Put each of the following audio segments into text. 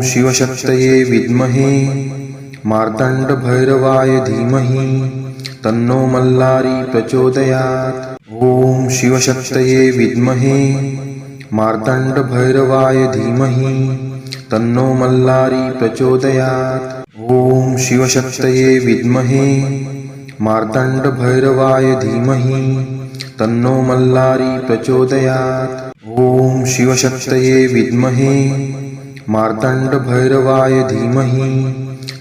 शिवशक्तये विद्महे मार्तण्डभैरवाय धीमहि तन्नो मल्लारी प्रचोदयात्। ॐ शिवशक्तये विद्महे मार्तण्डभैरवाय धीमहि तन्नो मल्लारी प्रचोदयात्। ॐ शिवशक्तये विद्महे मार्तण्डभैरवाय धीमहि तन्नो मल्लारी प्रचोदयात्। ॐ शिवशक्तये विद्महे मार्तण्डभैरवाय धीमहि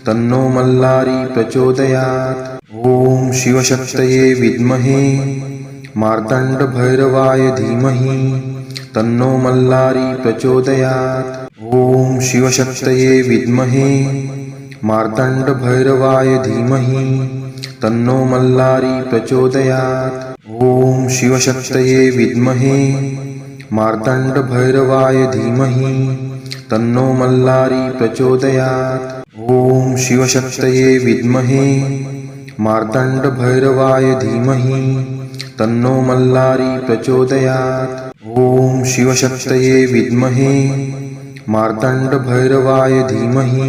तन्नो मल्लारी प्रचोदयात्। ॐ शिवशक्तये विद्महे मार्तण्डभैरवाय धीमहि तन्नो मल्लारी प्रचोदयात्। ॐ शिवशक्तये विद्महे मार्तण्डभैरवाय धीमहि तन्नो मल्लारी प्रचोदयात्। ॐ शिवशक्तये विद्महे मार्तण्डभैरवाय धीमहि तन्नो मल्लारी प्रचोदयात्। ॐ शिवशक्तये विद्महे मार्तण्डभैरवाय धीमहि तन्नो मल्लारी प्रचोदयात्। ॐ शिवशक्तये विद्महे मार्तण्डभैरवाय धीमहि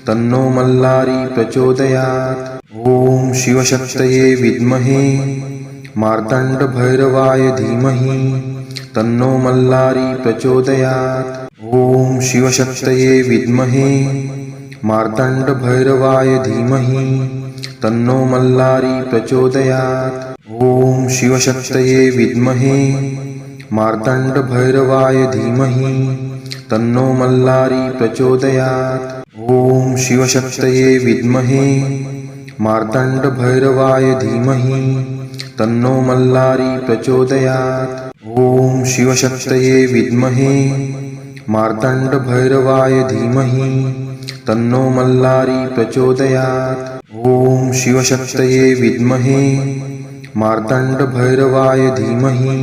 तन्नो मल्लारी प्रचोदयात्। ॐ शिवशक्तये विद्महे मार्तण्डभैरवाय धीमहि तन्नो मल्लारी प्रचोदयात्। ॐ शिवशक्तये विद्महे मार्तण्डभैरवाय धीमहि तन्नो मल्लारी प्रचोदयात्। ॐ शिवशक्तये विद्महे मार्तण्डभैरवाय धीमहि तन्नो मल्लारी प्रचोदयात्। ॐ शिवशक्तये विद्महे मार्तण्डभैरवाय धीमहि तन्नो मल्लारी प्रचोदयात्। ॐ शिवशक्तये विद्महे मार्तण्डभैरवाय धीमहि तन्नो मल्लारी प्रचोदयात्। ॐ शिवशक्तये विद्महे मार्तण्डभैरवाय धीमहि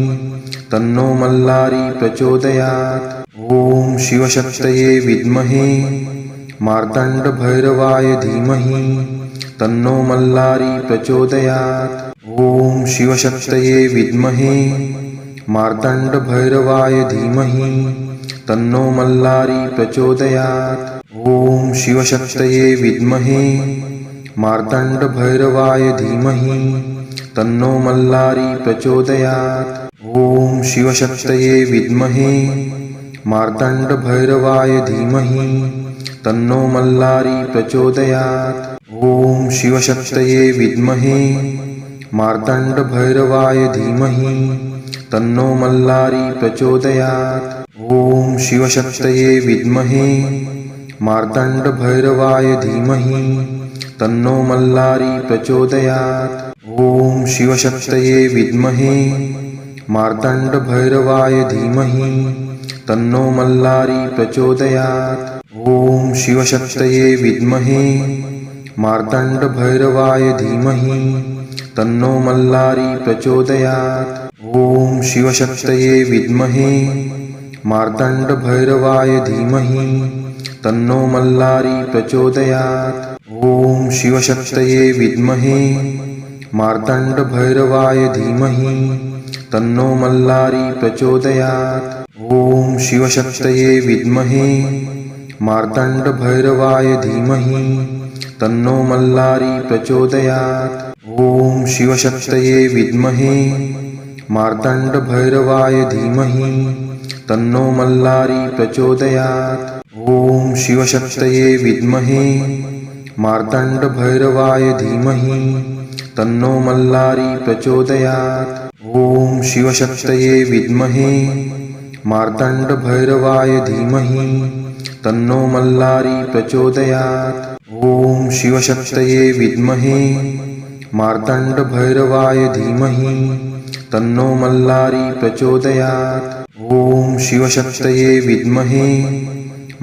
तन्नो मल्लारी प्रचोदयात्। ॐ शिवशक्तये विद्महे मार्तण्डभैरवाय धीमहि तन्नो मल्लारी प्रचोदयात्। ॐ शिवशक्तये विद्महे मार्तण्डभैरवाय धीमहि तन्नो मल्लारी प्रचोदयात्। ॐ शिवशक्तये विद्महे मार्तण्डभैरवाय धीमहि तन्नो मल्लारी प्रचोदयात्। ॐ शिवशक्तये विद्महे मार्तण्डभैरवाय धीमहि तन्नो मल्लारी प्रचोदयात्। ॐ शिवशक्तये विद्महे मार्तण्डभैरवाय धीमहि तन्नो मल्लारी प्रचोदयात्। ॐ शिवशक्तये विद्महे मार्तण्डभैरवाय धीमहि तन्नो मल्लारी प्रचोदयात्। ॐ शिवशक्तये विद्महे मार्तण्डभैरवाय धीमहि तन्नो मल्लारी प्रचोदयात्। ॐ शिवशक्तये विद्महे मार्तण्डभैरवाय धीमहि तन्नो मल्लारी प्रचोदयात्। ॐ शिवशक्तये विद्महे मार्तण्डभैरवाय धीमहि तन्नो मल्लारी प्रचोदयात्। ॐ शिवशक्तये विद्महे मार्तण्डभैरवाय धीमहि तन्नो मल्लारी प्रचोदयात्। ॐ शिवशक्तये विद्महे मार्तण्डभैरवाय धीमहि तन्नो मल्लारी प्रचोदयात्। ॐ शिवशक्तये विद्महे मार्तण्डभैरवाय धीमहि तन्नो मल्लारी प्रचोदयात्। ॐ शिवशक्तये विद्महे मार्तण्डभैरवाय धीमहि तन्नो मल्लारी प्रचोदयात्। ॐ शिवशक्तये विद्महे मार्तण्डभैरवाय धीमहि तन्नो मल्लारी प्रचोदयात्। ॐ शिवशक्तये विद्महे मार्तण्डभैरवाय धीमहि तन्नो मल्लारी प्रचोदयात्। ॐ शिवशक्तये विद्महे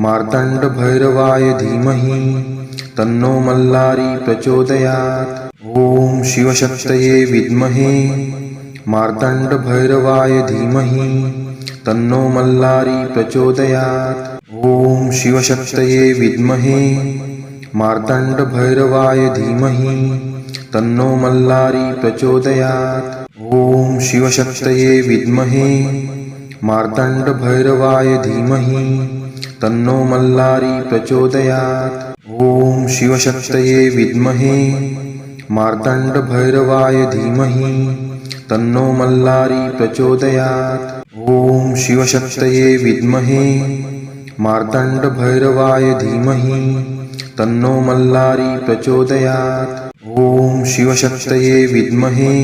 मार्तण्डभैरवाय धीमहि तन्नो मल्लारी प्रचोदयात्। ॐ शिवशक्तये विद्महे मार्तण्डभैरवाय धीमहि तन्नो मल्लारी प्रचोदयात्। ॐ शिवशक्तये विद्महे मार्तण्डभैरवाय धीमहि तन्नो मल्लारी प्रचोदयात्। ॐ शिवशक्तये विद्महे मार्तण्डभैरवाय धीमहि तन्नो मल्लारी प्रचोदयात्। ॐ शिवशक्तये विद्महे मार्तण्डभैरवाय धीमहि तन्नो मल्लारी प्रचोदयात्। ॐ शिवशक्तये विद्महे मार्तण्डभैरवाय धीमहि तन्नो मल्लारी प्रचोदयात्। ॐ शिवशक्तये विद्महे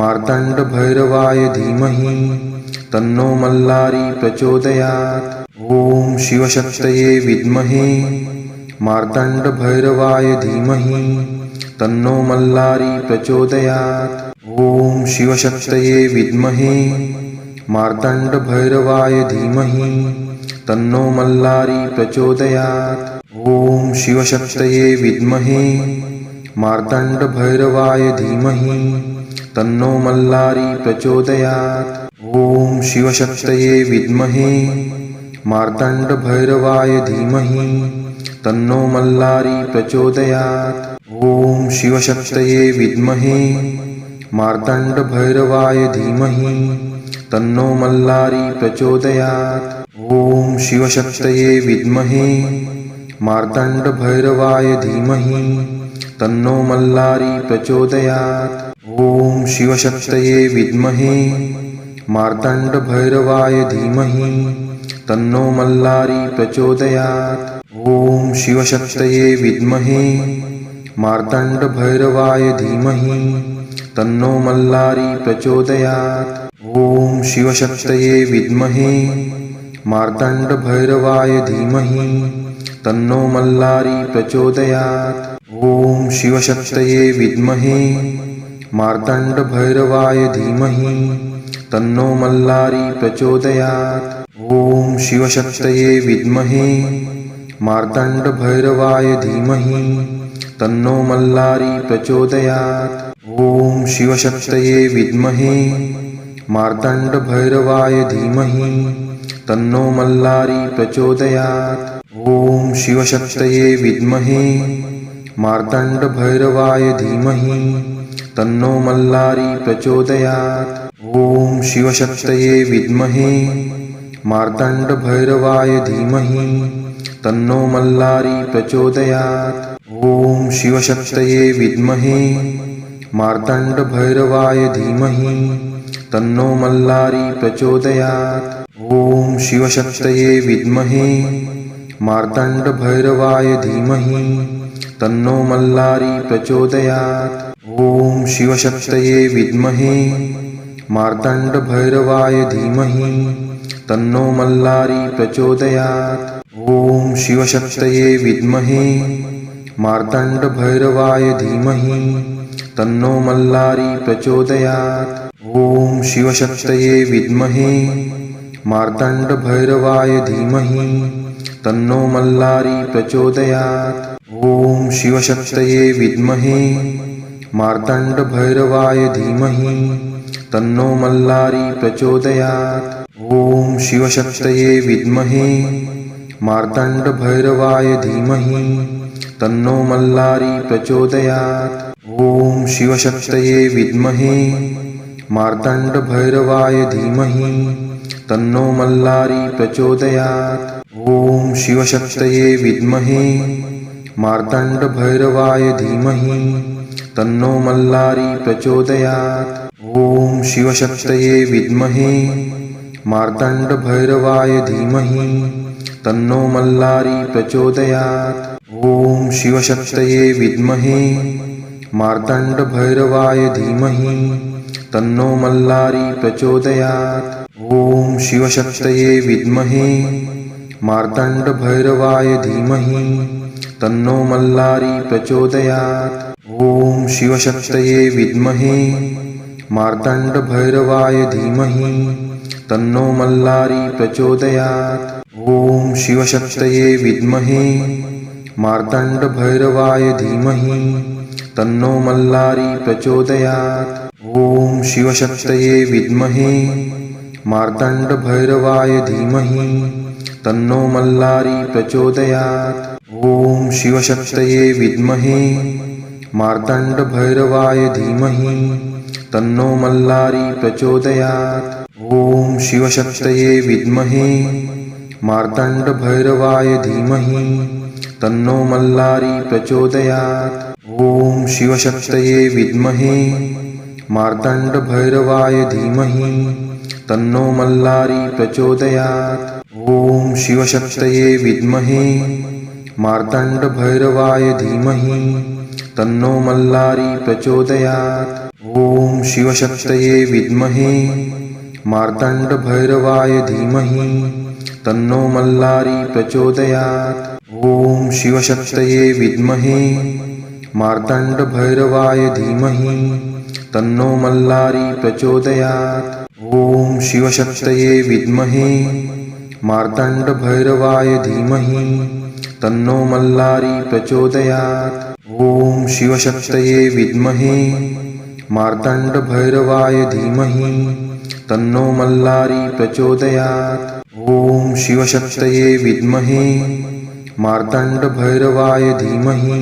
मार्तण्डभैरवाय धीमहि तन्नो मल्लारी प्रचोदयात्। ॐ शिवशक्तये विद्महे मार्तण्डभैरवाय धीमहि तन्नो मल्लारी प्रचोदयात्। ॐ शिवशक्तये विद्महे मार्तण्डभैरवाय धीमहि तन्नो मल्लारी प्रचोदयात्। ॐ शिवशक्तये विद्महे मार्तण्डभैरवाय धीमहि तन्नो मल्लारी प्रचोदयात्। ॐ शिवशक्तये विद्महे मार्तण्डभैरवाय धीमहि तन्नो मल्लारी प्रचोदयात्। ॐ शिवशक्तये विद्महे मार्तण्डभैरवाय धीमहि तन्नो मल्लारी प्रचोदयात्। ॐ शिवशक्तये विद्महे मार्तण्डभैरवाय धीमहि तन्नो मल्लारी प्रचोदयात्। ॐ शिवशक्तये विद्महे मार्तण्डभैरवाय धीमहि तन्नो मल्लारी प्रचोदयात्। ॐ शिवशक्तये विद्महे मार्तण्डभैरवाय धीमहि तन्नो मल्लारी प्रचोदयात्। ॐ शिवशक्तये विद्महे मार्तण्डभैरवाय धीमहि तन्नो मल्लारी प्रचोदयात्। ॐ शिवशक्तये विद्महे मार्तण्डभैरवाय धीमहि तन्नो मल्लारी प्रचोदयात्। ॐ शिवशक्तये विद्महे मार्तण्डभैरवाय धीमहि तन्नो मल्लारी प्रचोदयात्। ॐ शिवशक्तये विद्महे मार्तण्डभैरवाय धीमहि तन्नो मल्लारी प्रचोदयात्। ॐ शिवशक्तये विद्महे मार्तण्डभैरवाय धीमहि तन्नो मल्लारी प्रचोदयात्। ॐ शिवशक्तये विद्महे मार्तण्डभैरवाय धीमहि तन्नो मल्लारी प्रचोदयात्। ॐ शिवशक्तये विद्महे मार्तण्डभैरवाय धीमहि तन्नो मल्लारी प्रचोदयात्। ॐ शिवशक्तये विद्महे मार्तण्डभैरवाय धीमहि तन्नो मल्लारी प्रचोदयात्। ॐ शिवशक्तये विद्महे मार्तण्डभैरवाय धीमहि तन्नो मल्लारी प्रचोदयात्। ॐ शिवशक्तये विद्महे मार्तण्डभैरवाय धीमहि तन्नो मल्लारी प्रचोदयात्। ॐ शिवशक्तये विद्महे मार्तण्डभैरवाय धीमहि तन्नो मल्लारी प्रचोदयात्। ॐ शिवशक्तये विद्महे मार्तण्डभैरवाय धीमहि तन्नो मल्लारी प्रचोदयात्। ॐ शिवशक्तये विद्महे मार्तण्डभैरवाय धीमहि तन्नो मल्लारी प्रचोदयात्। ॐ शिवशक्तये विद्महे मार्तण्डभैरवाय धीमहि तन्नो मल्लारी प्रचोदयात्। ॐ शिवशक्तये विद्महे मार्तण्डभैरवाय धीमहि तन्नो मल्लारी प्रचोदयात्। ॐ शिवशक्तये विद्महे मार्तण्डभैरवाय धीमहि तन्नो मल्लारी प्रचोदयात्। ॐ शिवशक्तये विद्महे मार्तण्डभैरवाय धीमहि तन्नो मल्लारी प्रचोदयात्। ॐ शिवशक्तये विद्महे मार्तण्डभैरवाय धीमहि तन्नो मल्लारी प्रचोदयात्। ॐ शिवशक्तये विद्महे मार्तण्डभैरवाय धीमहि तन्नो मल्लारी प्रचोदयात्। ॐ शिवशक्तये विद्महे मार्तण्डभैरवाय धीमहि तन्नो मल्लारी प्रचोदयात्। ॐ शिवशक्तये विद्महे मार्तण्डभैरवाय धीमहि तन्नो मल्लारी प्रचोदयात्। ॐ शिवशक्तये विद्महे मार्तण्डभैरवाय धीमहि तन्नो मल्लारी प्रचोदयात्। ॐ शिवशक्तये विद्महे मार्तण्डभैरवाय धीमहि तन्नो मल्लारी प्रचोदयात्। ॐ शिवशक्तये विद्महे मार्तण्डभैरवाय धीमहि तन्नो मल्लारी प्रचोदयात्। ॐ शिवशक्तये विद्महे मार्तण्डभैरवाय धीमहि तन्नो मल्लारी प्रचोदयात्। ॐ शिवशक्तये विद्महे मार्तण्डभैरवाय धीमहि तन्नो मल्लारी प्रचोदयात्। ॐ शिवशक्तये विद्महे मार्तण्डभैरवाय धीमहि तन्नो मल्लारी प्रचोदयात्। ॐ शिवशक्तये विद्महे मार्तण्डभैरवाय धीमहि तन्नो मल्लारी प्रचोदयात्। ॐ शिवशक्तये विद्महे मार्तण्डभैरवाय धीमहि तन्नो मल्लारी प्रचोदयात्। ॐ शिवशक्तये विद्महे मार्तण्डभैरवाय धीमहि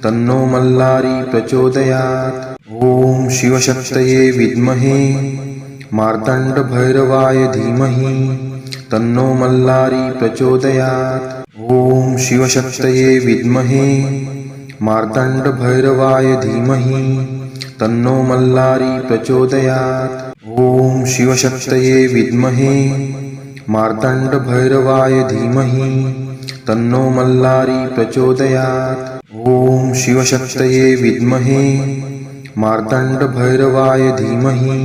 तन्नो मल्लारी प्रचोदयात्। ॐ शिवशक्तये विद्महे मार्तण्डभैरवाय धीमहि तन्नो मल्लारी प्रचोदयात्। ॐ शिवशक्तये विद्महे मार्तण्डभैरवाय धीमहि तन्नो मल्लारी प्रचोदयात्। ॐ शिवशक्तये विद्महे मार्तण्डभैरवाय धीमहि तन्नो मल्लारी प्रचोदयात्। ॐ शिवशक्तये विद्महे मार्तण्डभैरवाय धीमहि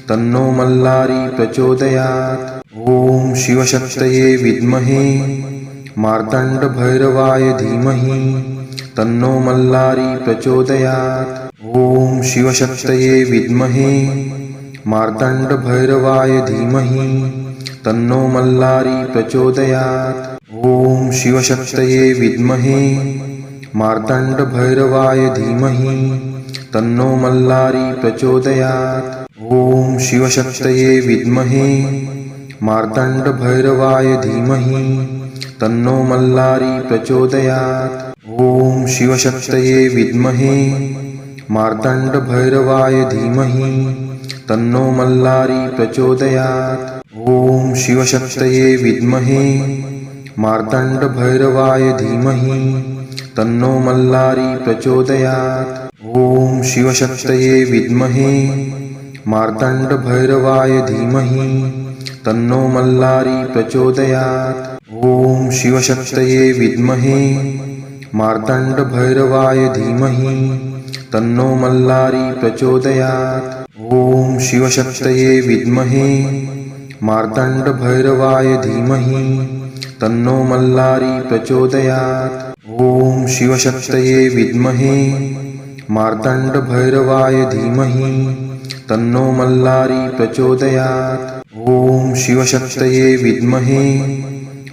तन्नो मल्लारी प्रचोदयात्। ॐ शिवशक्तये विद्महे मार्तण्डभैरवाय धीमहि तन्नो मल्लारी प्रचोदयात्। ॐ शिवशक्तये विद्महे मार्तण्डभैरवाय धीमहि तन्नो मल्लारी प्रचोदयात्। ॐ शिवशक्तये विद्महे मार्तण्डभैरवाय धीमहि तन्नो मल्लारी प्रचोदयात्। ॐ शिवशक्तये विद्महे मार्तण्डभैरवाय धीमहि तन्नो मल्लारी प्रचोदयात्। ॐ शिवशक्तये विद्महे मार्तण्डभैरवाय धीमहि तन्नो मल्लारी प्रचोदयात्। ॐ शिवशक्तये विद्महे मार्तण्डभैरवाय धीमहि तन्नो मल्लारी प्रचोदयात्। ॐ शिवशक्तये विद्महे मार्तण्डभैरवाय धीमहि तन्नो मल्लारी प्रचोदयात्। ॐ शिवशक्तये विद्महे मार्तण्डभैरवाय धीमहि तन्नो मल्लारी प्रचोदयात्। ॐ शिवशक्तये विद्महे मार्तण्डभैरवाय धीमहि तन्नो मल्लारी प्रचोदयात्। ॐ शिवशक्तये विद्महे मार्तण्डभैरवाय धीमहि तन्नो मल्लारी प्रचोदयात्। ॐ शिवशक्तये विद्महे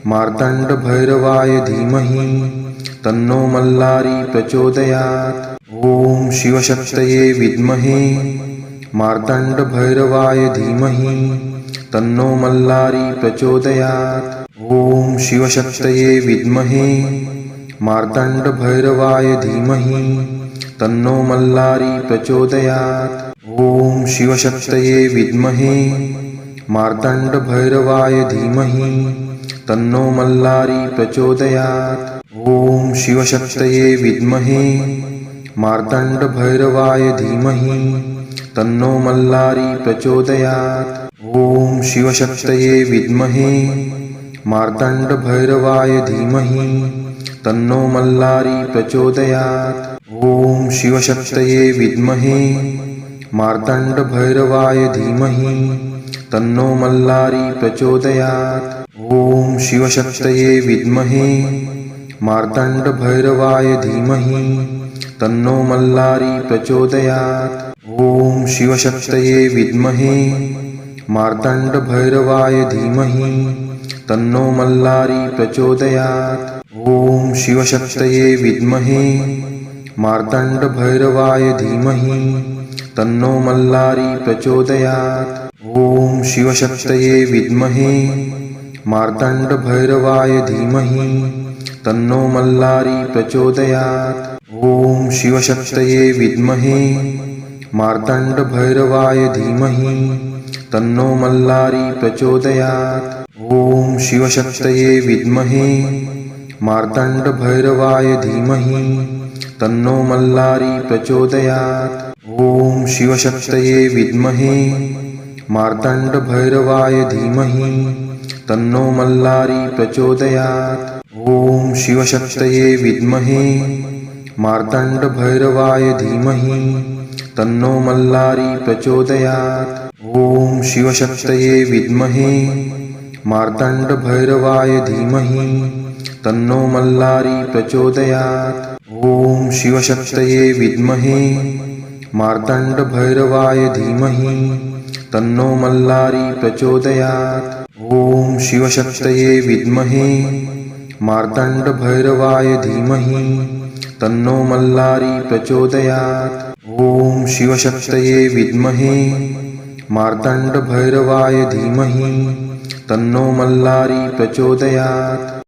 मार्तण्डभैरवाय धीमहि तन्नो मल्लारी प्रचोदयात्। ॐ शिवशक्तये विद्महे मार्तण्डभैरवाय धीमहि तन्नो मल्लारी प्रचोदयात्। ॐ शिवशक्तये विद्महे मार्तण्डभैरवाय धीमहि तन्नो मल्लारी प्रचोदयात्। ॐ शिवशक्तये विद्महे मार्तण्डभैरवाय धीमहि तन्नो मल्लारी प्रचोदयात्। ॐ शिवशक्तये विद्महे मार्तण्डभैरवाय धीमहि तन्नो मल्लारी प्रचोदयात्। ॐ शिवशक्तये विद्महे मार्तण्डभैरवाय धीमहि तन्नो मल्लारी प्रचोदयात्। ॐ शिवशक्तये विद्महे मार्तण्डभैरवाय धीमहि तन्नो मल्लारी प्रचोदयात्। ॐ शिवशक्तये विद्महे मार्तण्डभैरवाय धीमहि तन्नो मल्लारी प्रचोदयात्। ॐ शिवशक्तये विद्महे मार्तण्डभैरवाय धीमहि तन्नो मल्लारी प्रचोदयात्। ॐ शिवशक्तये विद्महे मार्तण्डभैरवाय धीमहि तन्नो मल्लारी प्रचोदयात्। ॐ शिवशक्तये विद्महे मार्तण्डभैरवाय धीमहि तन्नो मल्लारी प्रचोदयात्। ॐ शिवशक्तये विद्महे मार्तण्डभैरवाय धीमहि तन्नो मल्लारी प्रचोदयात्। ॐ शिवशक्तये विद्महे मार्तण्डभैरवाय धीमहि तन्नो मल्लारी प्रचोदयात्। ॐ शिवशक्तये विद्महे मार्तण्डभैरवाय धीमहि तन्नो मल्लारी प्रचोदयात्। ॐ शिवशक्तये विद्महे मार्तण्डभैरवाय धीमहि तन्नो मल्लारी प्रचोदयात्। ॐ शिवशक्तये विद्महे मार्तण्डभैरवाय धीमहि तन्नो मल्लारी प्रचोदयात्। ॐ शिवशक्तये विद्महे मार्तण्डभैरवाय धीमहि तन्नो मल्लारी प्रचोदयात्। ॐ शिवशक्तये विद्महे मार्तण्डभैरवाय धीमहि तन्नो मल्लारी प्रचोदयात्। ॐ शिवशक्तये विद्महे मार्तण्डभैरवाय धीमहि तन्नो मल्लारी प्रचोदयात्।